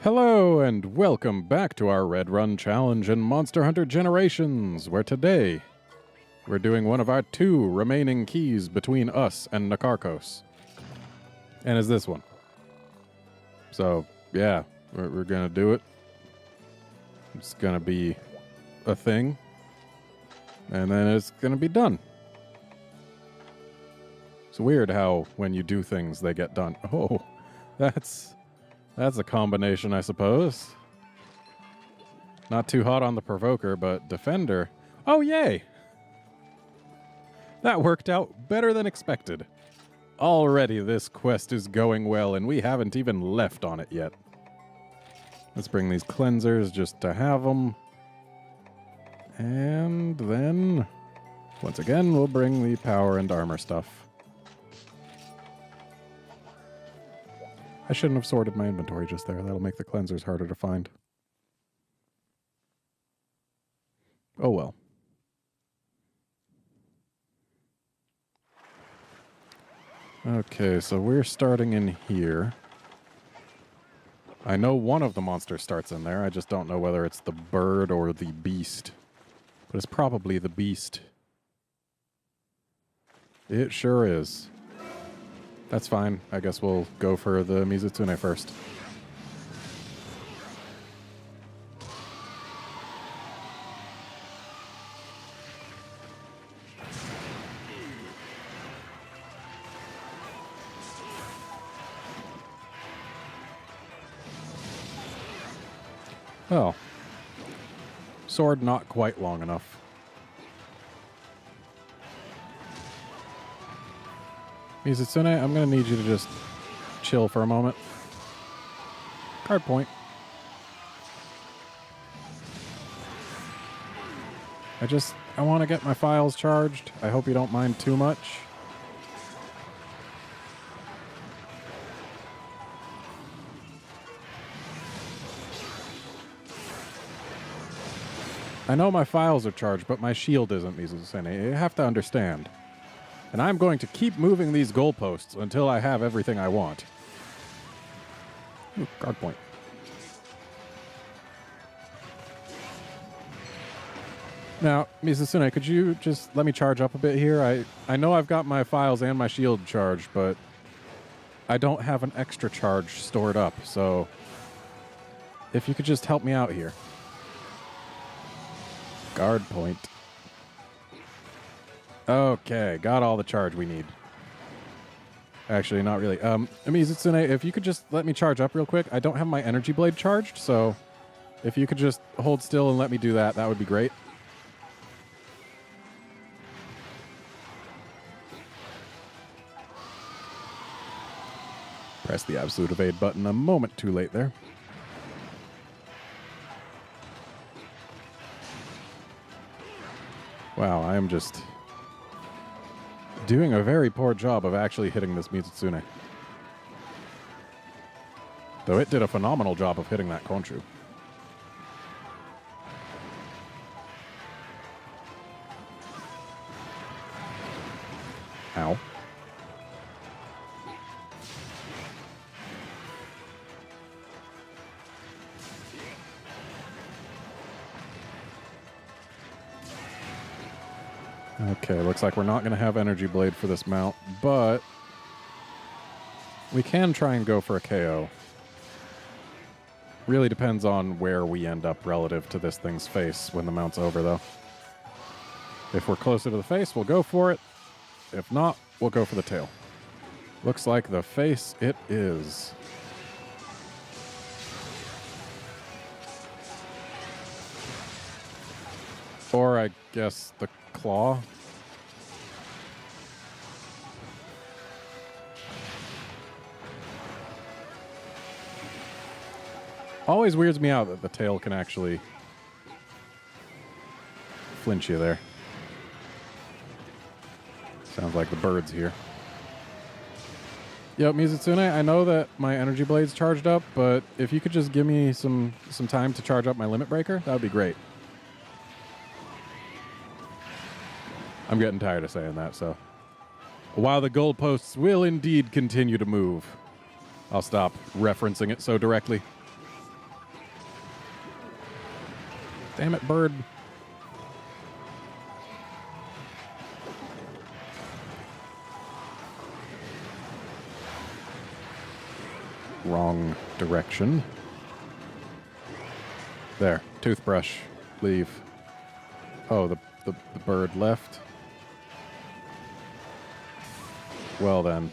Hello and welcome back to our RedRun challenge in Monster Hunter Generations, where today we're doing one of our 2 remaining keys between us and Nakarkos. And it's this one. So, yeah, we're gonna do it. It's gonna be a thing. And then it's gonna be done. It's weird how when you do things, they get done. Oh, that's a combination, I suppose. Not too hot on the provoker, but defender. Oh, yay! That worked out better than expected. Already this quest is going well, and we haven't even left on it yet. Let's bring these cleansers just to have them. And then, once again, we'll bring the power and armor stuff. I shouldn't have sorted my inventory just there. That'll make the cleansers harder to find. Oh well. Okay, so we're starting in here. I know one of the monsters starts in there. I just don't know whether it's the bird or the beast. But it's probably the beast. It sure is. That's fine. I guess we'll go for the Mizutsune first. Oh. Sword not quite long enough. Mizutsune, I'm going to need you to just chill for a moment. Card point. I want to get my files charged. I hope you don't mind too much. I know my files are charged, but my shield isn't, Mizutsune. You have to understand. And I'm going to keep moving these goalposts until I have everything I want. Ooh, guard point. Now, Mizutsune, could you just let me charge up a bit here? I know I've got my files and my shield charged, but I don't have an extra charge stored up, so if you could just help me out here. Guard point. Okay, got all the charge we need. Actually, not really. Mizutsune, if you could just let me charge up real quick. I don't have my energy blade charged, so if you could just hold still and let me do that, that would be great. Press the absolute evade button a moment too late there. Wow, I am just doing a very poor job of actually hitting this Mizutsune. Though it did a phenomenal job of hitting that Konshu. Ow. Okay, looks like we're not going to have Energy Blade for this mount, but we can try and go for a KO. Really depends on where we end up relative to this thing's face when the mount's over, though. If we're closer to the face, we'll go for it. If not, we'll go for the tail. Looks like the face it is. Or I guess the claw. Always weirds me out that the tail can actually flinch you there. Sounds like the birds here. Yep, Mizutsune, I know that my energy blade's charged up, but if you could just give me some time to charge up my limit breaker, that would be great. I'm getting tired of saying that, so. While the goalposts will indeed continue to move, I'll stop referencing it so directly. Damn it, bird. Wrong direction. There. Toothbrush. Leave. Oh, the bird left. Well then.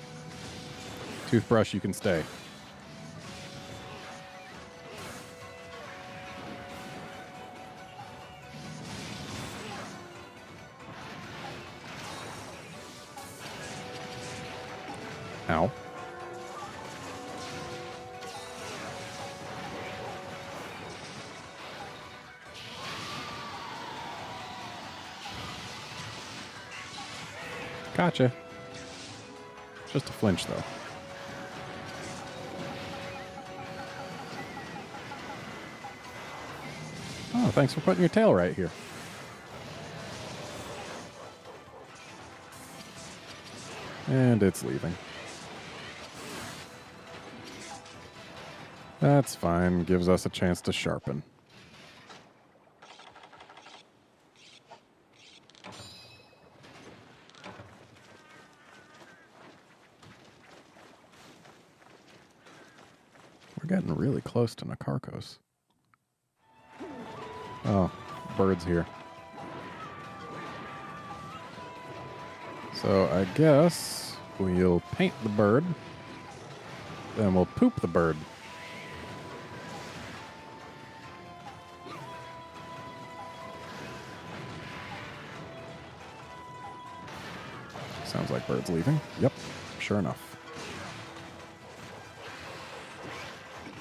Toothbrush, you can stay. Ow. Gotcha. Just a flinch, though. Oh, thanks for putting your tail right here. And it's leaving. That's fine. Gives us a chance to sharpen. We're getting really close to Nakarkos. Oh, bird's here. So I guess we'll paint the bird. Then we'll poop the bird. Sounds like bird's leaving. Yep, sure enough.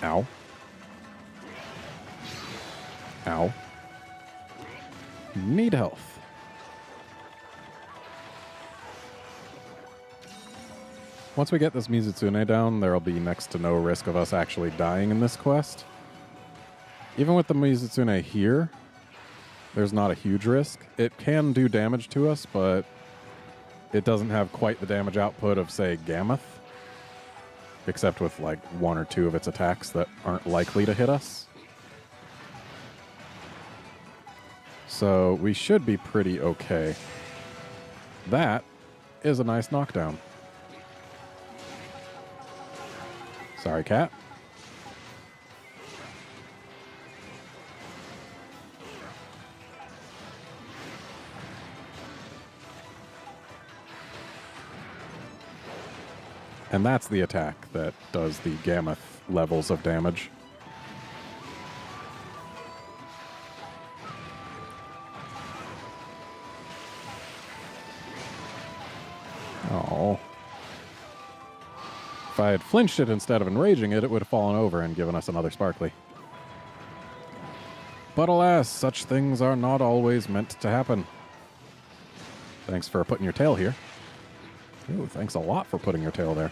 Ow. Ow. Need health. Once we get this Mizutsune down, there'll be next to no risk of us actually dying in this quest. Even with the Mizutsune here, there's not a huge risk. It can do damage to us, but it doesn't have quite the damage output of, say, Gammoth. Except with, like, one or two of its attacks that aren't likely to hit us. So we should be pretty okay. That is a nice knockdown. Sorry, cat. And that's the attack that does the Gammoth levels of damage. Oh. If I had flinched it instead of enraging it, it would have fallen over and given us another sparkly. But alas, such things are not always meant to happen. Thanks for putting your tail here. Ooh, thanks a lot for putting your tail there.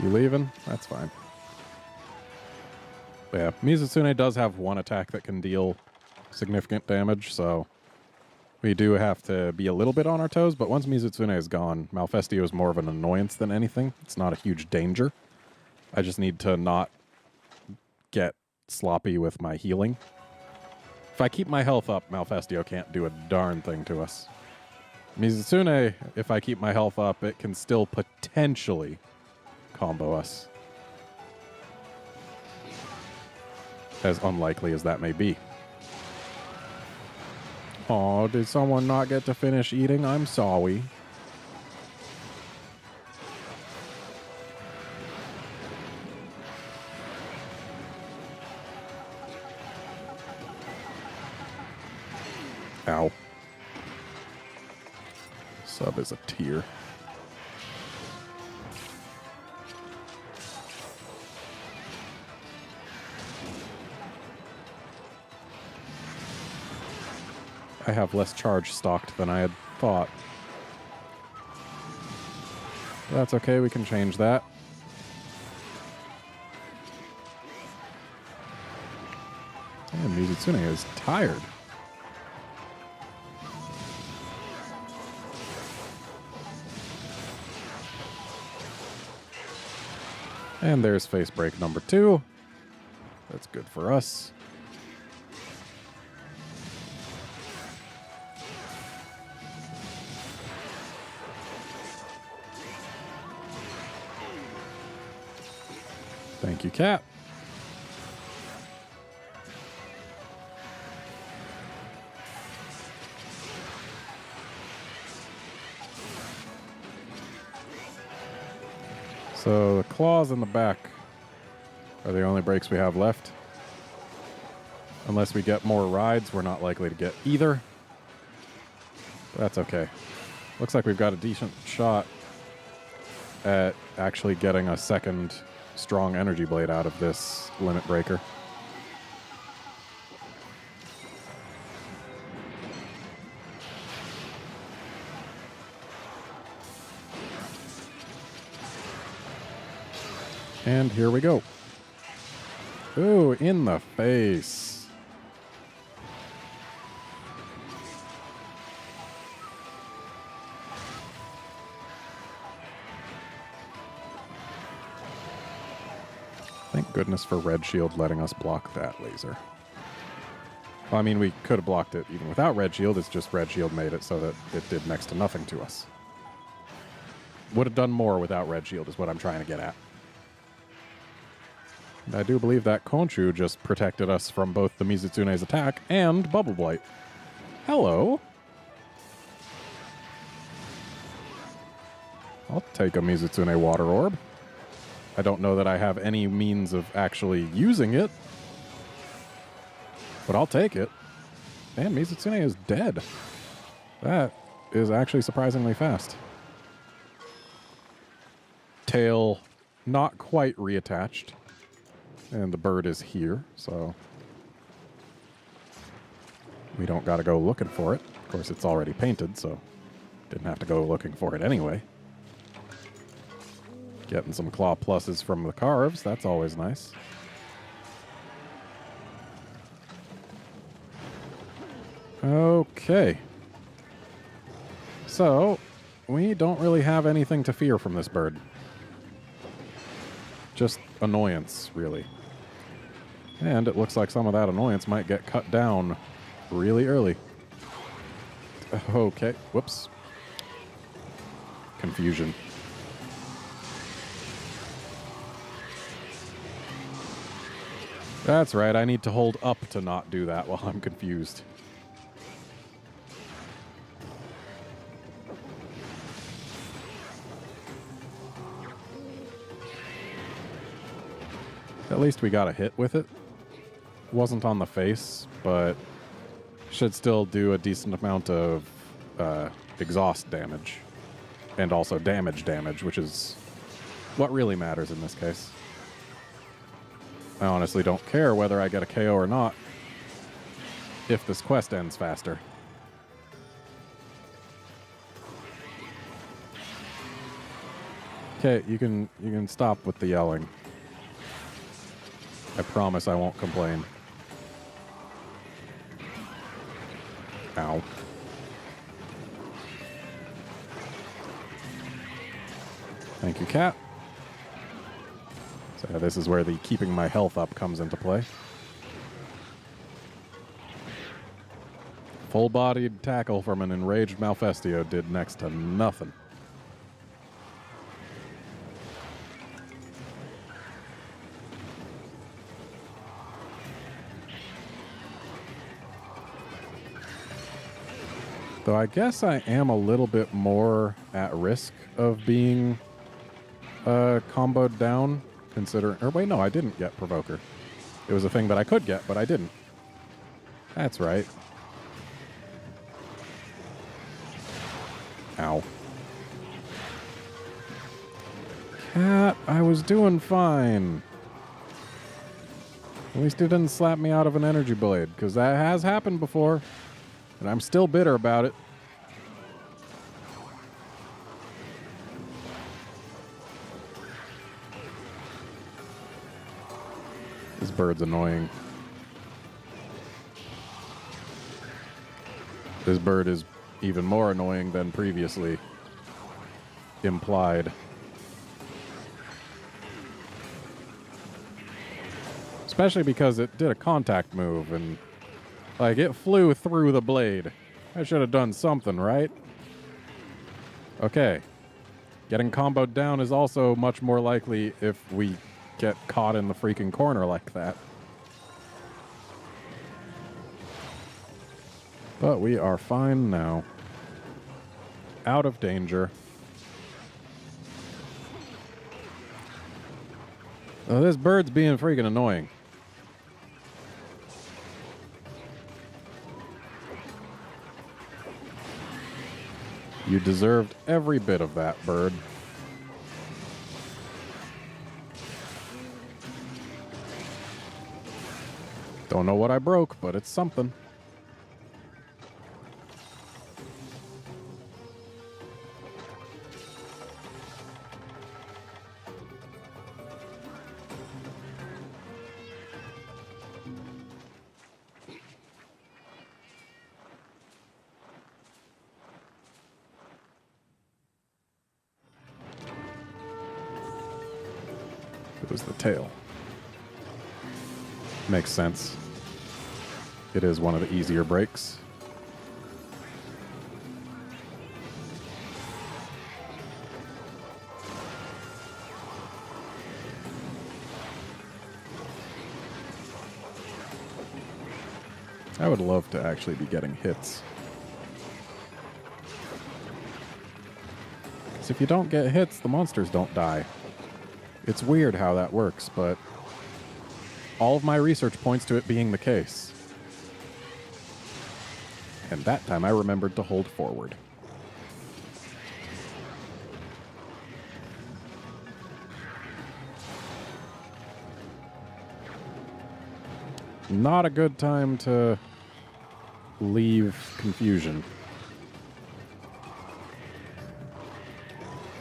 You leaving? That's fine. But yeah, Mizutsune does have one attack that can deal significant damage, so we do have to be a little bit on our toes, but once Mizutsune is gone, Malfestio is more of an annoyance than anything. It's not a huge danger. I just need to not get sloppy with my healing. If I keep my health up, Malfestio can't do a darn thing to us. Mizutsune, if I keep my health up, it can still potentially combo us. As unlikely as that may be. Oh, did someone not get to finish eating? I'm sorry. Ow. Sub is a tear. I have less charge stocked than I had thought. That's okay, we can change that. Damn, Mizutsune is tired. And there's face break number 2. That's good for us. Thank you, Cat. So the claws in the back are the only breaks we have left. Unless we get more rides, we're not likely to get either. But that's okay. Looks like we've got a decent shot at actually getting a second strong energy blade out of this limit breaker. And here we go. Ooh, in the face. Thank goodness for Red Shield letting us block that laser. Well, I mean, we could have blocked it even without Red Shield. It's just Red Shield made it so that it did next to nothing to us. Would have done more without Red Shield is what I'm trying to get at. And I do believe that Konchu just protected us from both the Mizutsune's attack and Bubble Blight. Hello. I'll take a Mizutsune Water Orb. I don't know that I have any means of actually using it, but I'll take it. And Mizutsune is dead. That is actually surprisingly fast. Tail not quite reattached. And the bird is here, so we don't got to go looking for it. Of course, it's already painted, so didn't have to go looking for it anyway. Getting some claw pluses from the carves, that's always nice. Okay. So, we don't really have anything to fear from this bird. Just annoyance, really. And it looks like some of that annoyance might get cut down really early. Okay, whoops. Confusion. That's right, I need to hold up to not do that while I'm confused. At least we got a hit with it. Wasn't on the face, but should still do a decent amount of exhaust damage. And also damage, which is what really matters in this case. I honestly don't care whether I get a KO or not if this quest ends faster. Okay, you can stop with the yelling. I promise I won't complain. Ow. Thank you, Cat. So this is where the keeping my health up comes into play. Full-bodied tackle from an enraged Malfestio did next to nothing. Though I guess I am a little bit more at risk of being comboed down, considering... Or wait, no, I didn't get Provoker. It was a thing that I could get, but I didn't. That's right. Ow. Cat, I was doing fine. At least it didn't slap me out of an energy blade, because that has happened before. And I'm still bitter about it. This bird's annoying. This bird is even more annoying than previously implied. Especially because it did a contact move and, like, it flew through the blade. I should have done something, right? Okay. Getting comboed down is also much more likely if we get caught in the freaking corner like that. But we are fine now. Out of danger. Oh, this bird's being freaking annoying. You deserved every bit of that, bird. Don't know what I broke, but it's something. It was the tail. Makes sense. It is one of the easier breaks. I would love to actually be getting hits. So if you don't get hits, the monsters don't die. It's weird how that works, but all of my research points to it being the case. And that time I remembered to hold forward. Not a good time to leave confusion.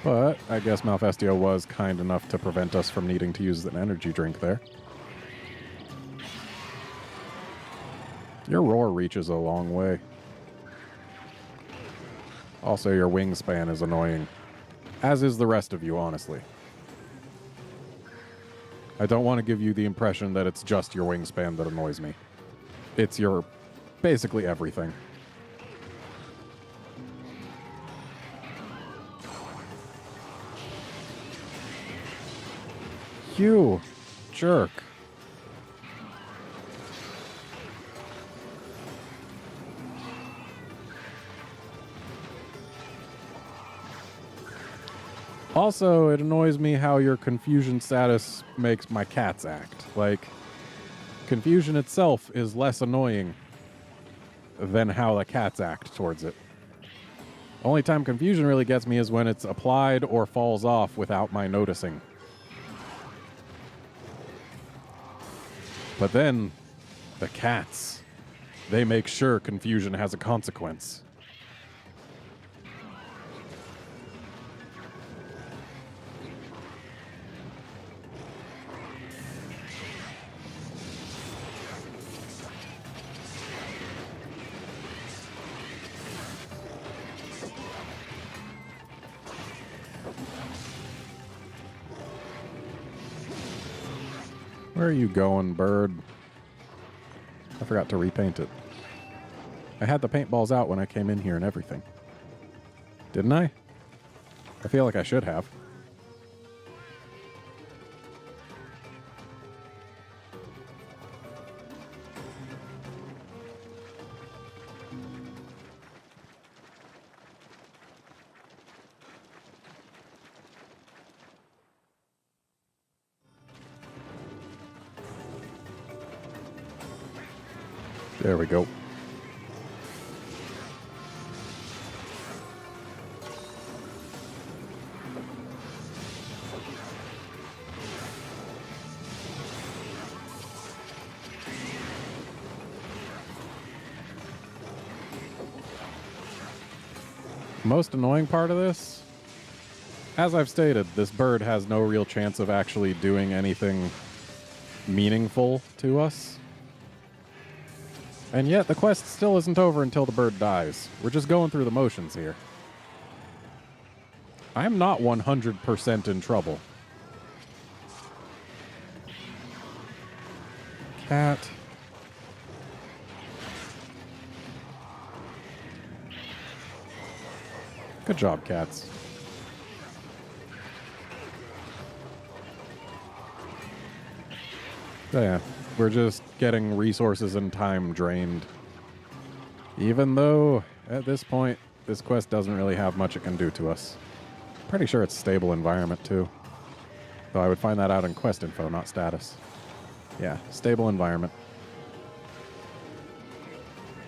But I guess Malfestio was kind enough to prevent us from needing to use an energy drink there. Your roar reaches a long way. Also, your wingspan is annoying. As is the rest of you, honestly. I don't want to give you the impression that it's just your wingspan that annoys me. It's your basically everything. You jerk. Also, it annoys me how your confusion status makes my cats act. Like, confusion itself is less annoying than how the cats act towards it. Only time confusion really gets me is when it's applied or falls off without my noticing. But then, the cats, they make sure confusion has a consequence. Where are you going, bird? I forgot to repaint it. I had the paintballs out when I came in here and everything. Didn't I? I feel like I should have. There we go. Most annoying part of this, as I've stated, this bird has no real chance of actually doing anything meaningful to us. And yet, the quest still isn't over until the bird dies. We're just going through the motions here. I'm not 100% in trouble. cat. Good job, cats. So yeah, we're just getting resources and time drained. Even though, at this point, this quest doesn't really have much it can do to us. Pretty sure it's stable environment, too. Though I would find that out in quest info, not status. Yeah, stable environment.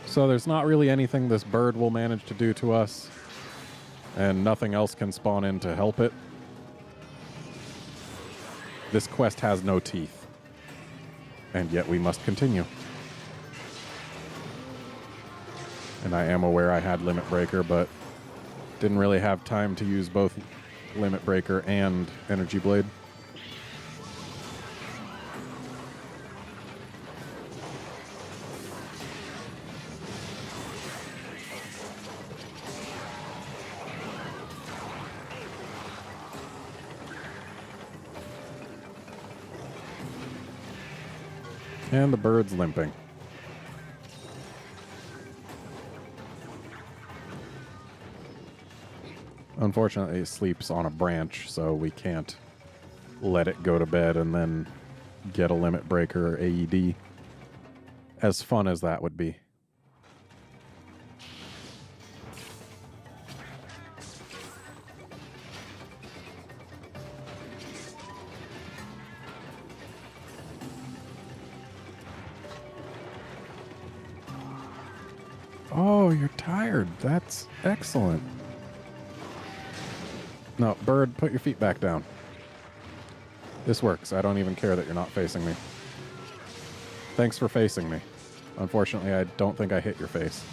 So there's not really anything this bird will manage to do to us, and nothing else can spawn in to help it. This quest has no teeth, and yet we must continue. And I am aware I had Limit Breaker, but didn't really have time to use both Limit Breaker and Energy Blade. And the bird's limping. Unfortunately, it sleeps on a branch, so we can't let it go to bed and then get a Limit Breaker or AED. As fun as that would be. Oh, you're tired. That's excellent. No, bird, put your feet back down. This works. I don't even care that you're not facing me. Thanks for facing me. Unfortunately, I don't think I hit your face.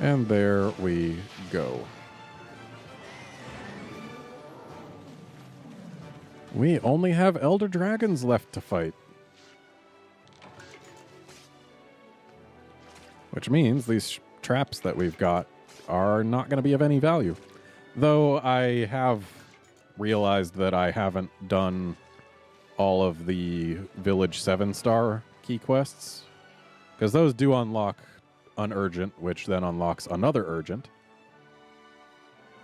And there we go. We only have Elder Dragons left to fight. Which means these traps that we've got are not going to be of any value. Though I have realized that I haven't done all of the Village 7-star key quests. Because those do unlock Unurgent, which then unlocks another Urgent.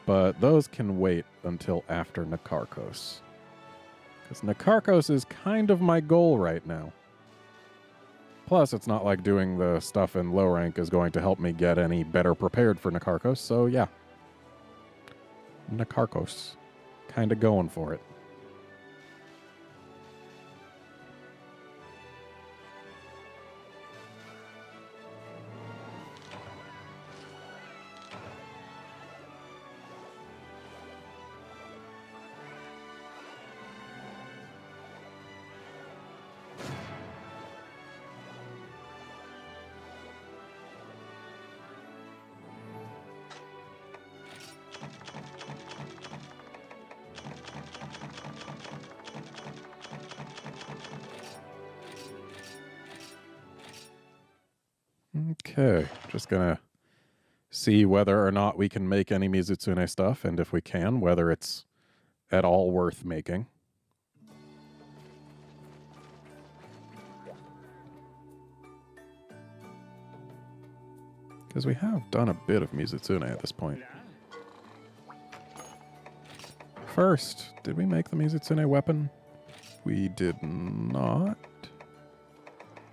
But those can wait until after Nakarkos. Because Nakarkos is kind of my goal right now. Plus, it's not like doing the stuff in low rank is going to help me get any better prepared for Nakarkos, so yeah. Nakarkos. Kind of going for it. Okay, just gonna see whether or not we can make any Mizutsune stuff, and if we can, whether it's at all worth making. Because we have done a bit of Mizutsune at this point. First, did we make the Mizutsune weapon? We did not.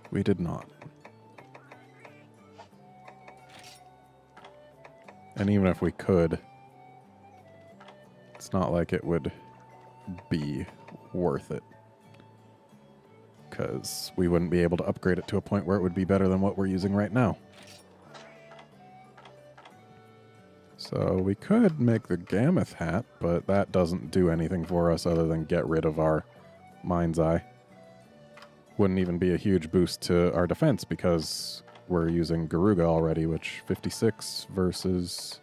We did not. And even if we could, it's not like it would be worth it. Because we wouldn't be able to upgrade it to a point where it would be better than what we're using right now. So we could make the Gammoth hat, but that doesn't do anything for us other than get rid of our Mind's Eye. Wouldn't even be a huge boost to our defense because we're using Garuga already, which 56 versus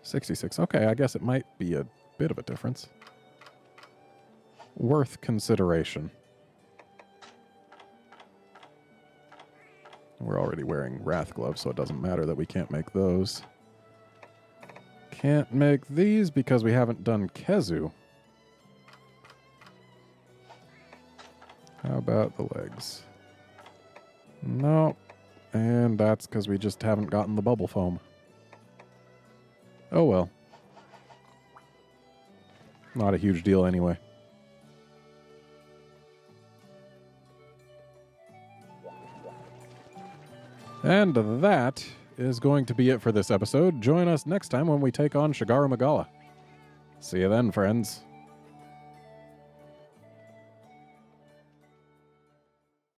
66. Okay, I guess it might be a bit of a difference. worth consideration. We're already wearing Wrath gloves, so it doesn't matter that we can't make those. Can't make these because we haven't done Kezu. How about the legs? No. And that's because we just haven't gotten the bubble foam. Oh well. Not a huge deal anyway. And that is going to be it for this episode. Join us next time when we take on Shigaru Magala. See you then, friends.